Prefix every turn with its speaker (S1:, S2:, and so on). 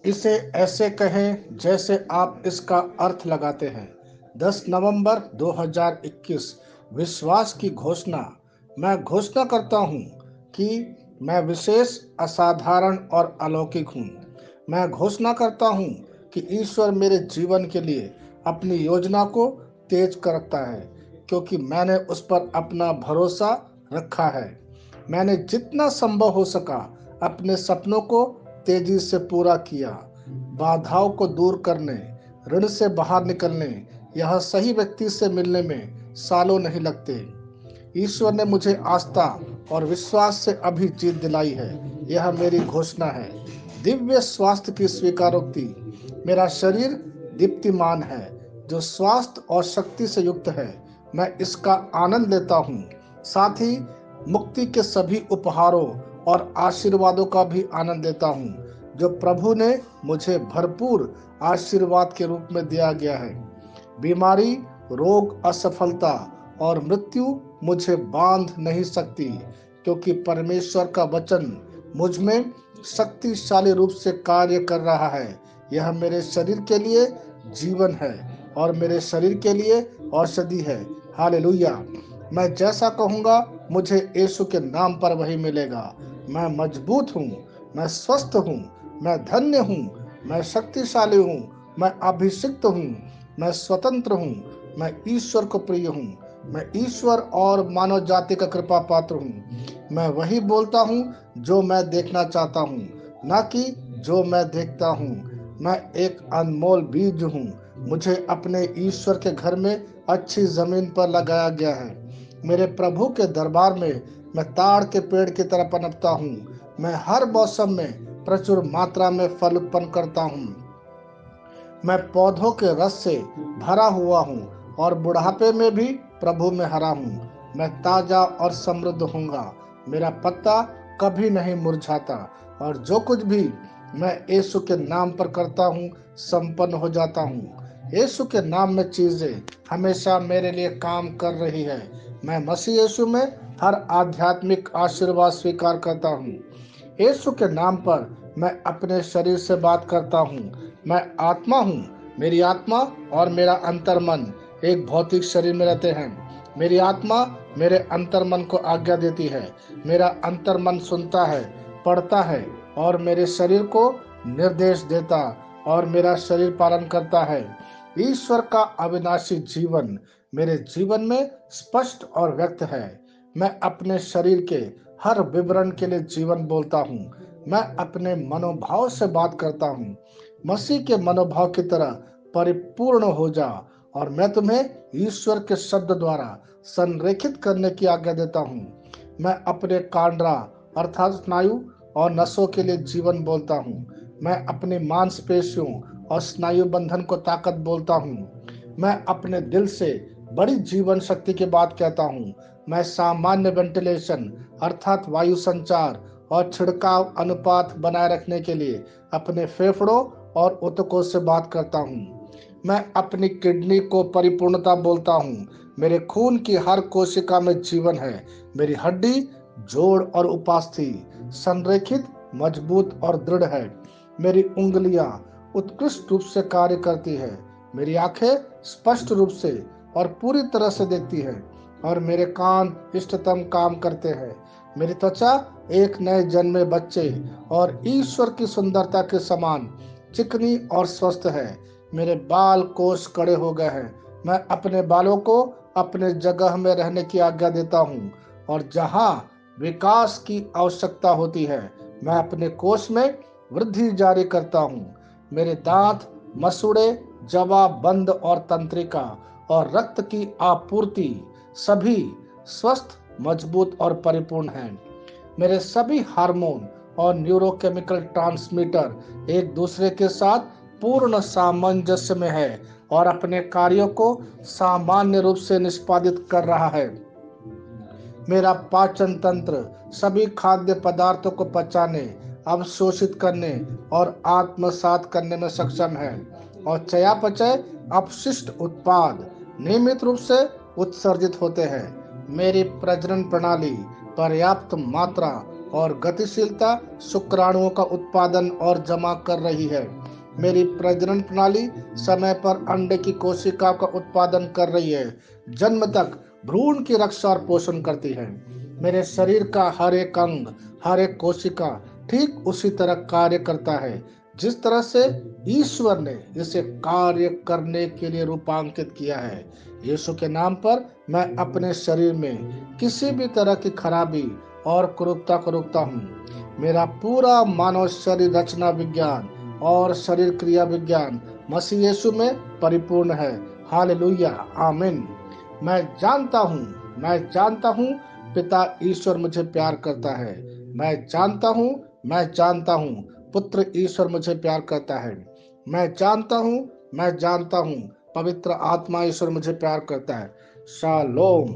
S1: इसे ऐसे कहें जैसे आप इसका अर्थ लगाते हैं। 10 नवंबर 2021। विश्वास की घोषणा। मैं घोषणा करता हूँ कि मैं विशेष, असाधारण और अलौकिक हूँ। मैं घोषणा करता हूँ कि ईश्वर मेरे जीवन के लिए अपनी योजना को तेज कर रखता है, क्योंकि मैंने उस पर अपना भरोसा रखा है। मैंने जितना संभव हो सका अपने सपनों को तेजी से पूरा किया। बाधाओं को दूर करने, ऋण से बाहर निकलने, यह सही व्यक्ति से मिलने में सालों नहीं लगते। ईश्वर ने मुझे आस्था और विश्वास से अभी जीत दिलाई है। यह मेरी घोषणा है। दिव्य स्वास्थ्य की स्वीकारोक्ति। मेरा शरीर दीप्तिमान है, जो स्वास्थ्य और शक्ति से युक्त है। मैं इसका आनंद लेता हूँ। साथ ही मुक्ति के सभी उपहारों और आशीर्वादों का भी आनंद लेता हूँ, जो प्रभु ने मुझे भरपूर आशीर्वाद के रूप में दिया गया है। बीमारी, रोग, असफलता और मृत्यु मुझे बांध नहीं सकती, क्योंकि परमेश्वर का वचन मुझ में शक्तिशाली रूप से कार्य कर रहा है। यह मेरे शरीर के लिए जीवन है और मेरे शरीर के लिए औषधि है। हालेलुया। मैं जैसा कहूँगा मुझे यीशु के नाम पर वही मिलेगा। मैं मजबूत हूँ, मैं स्वस्थ हूँ, मैं धन्य हूँ, मैं शक्तिशाली हूँ, मैं अभिषिक्त हूँ, मैं स्वतंत्र हूँ, मैं ईश्वर को प्रिय हूँ, मैं ईश्वर और मानव जाति का कृपा पात्र हूँ। मैं वही बोलता हूँ जो मैं देखना चाहता हूँ, ना कि जो मैं देखता हूँ। मैं एक अनमोल बीज हूँ। मुझे अपने ईश्वर के घर में अच्छी जमीन पर लगाया गया है। मेरे प्रभु के दरबार में मैं ताड़ के पेड़ की तरह पनपता हूँ। मैं हर मौसम में प्रचुर मात्रा में फल उत्पन्न करता हूँ। मैं पौधों के रस से भरा हुआ हूँ और बुढ़ापे में भी प्रभु में हरा हूँ। मैं ताजा और समृद्ध होऊंगा। मेरा पत्ता कभी नहीं मुरझाता और जो कुछ भी मैं यीशु के नाम पर करता हूँ संपन्न हो जाता हूँ। यीशु के नाम में चीजें हमेशा मेरे लिए काम कर रही है। मैं मसीह यीशु में हर आध्यात्मिक आशीर्वाद स्वीकार करता हूँ। यीशु के नाम पर मैं अपने शरीर से बात करता हूँ। मैं आत्मा हूँ। मेरी आत्मा और मेरा अंतर्मन एक भौतिक शरीर में रहते हैं। मेरी आत्मा मेरे अंतर्मन को आज्ञा देती है। मेरा अंतर्मन सुनता है, पढ़ता है और मेरे शरीर को निर्देश देता और मेरा शरीर पालन करता है। ईश्वर का अविनाशी जीवन मेरे जीवन में स्पष्ट और व्यक्त है। मैं अपने शरीर के हर विवरण के लिए जीवन बोलता हूँ। मैं अपने मनोभाव से बात करता हूँ। मसीह के मनोभाव की तरह परिपूर्ण हो जा और मैं तुम्हें ईश्वर के शब्द द्वारा संरेखित करने की आज्ञा देता हूँ। मैं अपने कांड्रा अर्थात स्नायु और नसों के लिए जीवन बोलता हूँ। मैं अपनी मांसपेशियों और स्नायु बंधन को ताकत बोलता हूँ। मैं अपने दिल से बड़ी जीवन शक्ति की बात कहता हूँ। मैं सामान्य वेंटिलेशन अर्थात वायु संचार और छिड़काव अनुपात बनाए रखने के लिए अपने फेफड़ों और ऊतकों से बात करता हूँ। मैं अपनी किडनी को परिपूर्णता बोलता हूँ। मेरे खून की हर कोशिका में जीवन है। मेरी हड्डी, जोड़ और उपास्थि संरेखित, मजबूत और दृढ़ है। मेरी उंगलियां उत्कृष्ट रूप से कार्य करती है। मेरी आंखें स्पष्ट रूप से और पूरी तरह से देखती है और मेरे कान इष्टतम काम करते हैं। मेरी त्वचा एक नए जन्मे बच्चे और ईश्वर की सुंदरता के समान चिकनी और स्वस्थ है। मेरे बाल कोष कड़े हो गए हैं। मैं अपने बालों को अपने जगह में रहने की आज्ञा देता हूँ और जहाँ विकास की आवश्यकता होती है मैं अपने कोष में वृद्धि जारी करता हूँ। मेरे दांत, मसूड़े, जवाबबंद और तंत्रिका और रक्त की आपूर्ति सभी स्वस्थ, मजबूत और परिपूर्ण हैं। मेरे सभी हार्मोन और न्यूरोकेमिकल ट्रांसमीटर एक दूसरे के साथ पूर्ण सामंजस्य में है और अपने कार्यों को सामान्य रूप से निष्पादित कर रहा है। मेरा पाचन तंत्र सभी खाद्य पदार्थों को पचाने, अवशोषित करने और आत्मसात करने में सक्षम है और चयापचय अपशिष्ट उत्पाद नियमित रूप से उत्सर्जित होते हैं। मेरी प्रजनन प्रणाली पर्याप्त मात्रा और गतिशीलता शुक्राणुओं का उत्पादन और जमा कर रही है। मेरी प्रजनन प्रणाली समय पर अंडे की कोशिका का उत्पादन कर रही है। जन्म तक भ्रूण की रक्षा और पोषण करती है। मेरे शरीर का हर एक अंग, हर एक कोशिका ठीक उसी तरह कार्य करता है जिस तरह से ईश्वर ने इसे कार्य करने के लिए रूपांकित किया है। यीशु के नाम पर मैं अपने शरीर में किसी भी तरह की खराबी और कुरूपता को रोकता हूँ। मेरा पूरा मानव शरीर रचना विज्ञान और शरीर क्रिया विज्ञान मसीह यीशु में परिपूर्ण है। हालेलुया, आमीन। मैं जानता हूँ पिता ईश्वर मुझे प्यार करता है। मैं जानता हूँ पुत्र ईश्वर मुझे प्यार करता है। मैं जानता हूँ पवित्र आत्मा ईश्वर मुझे प्यार करता है। शालोम।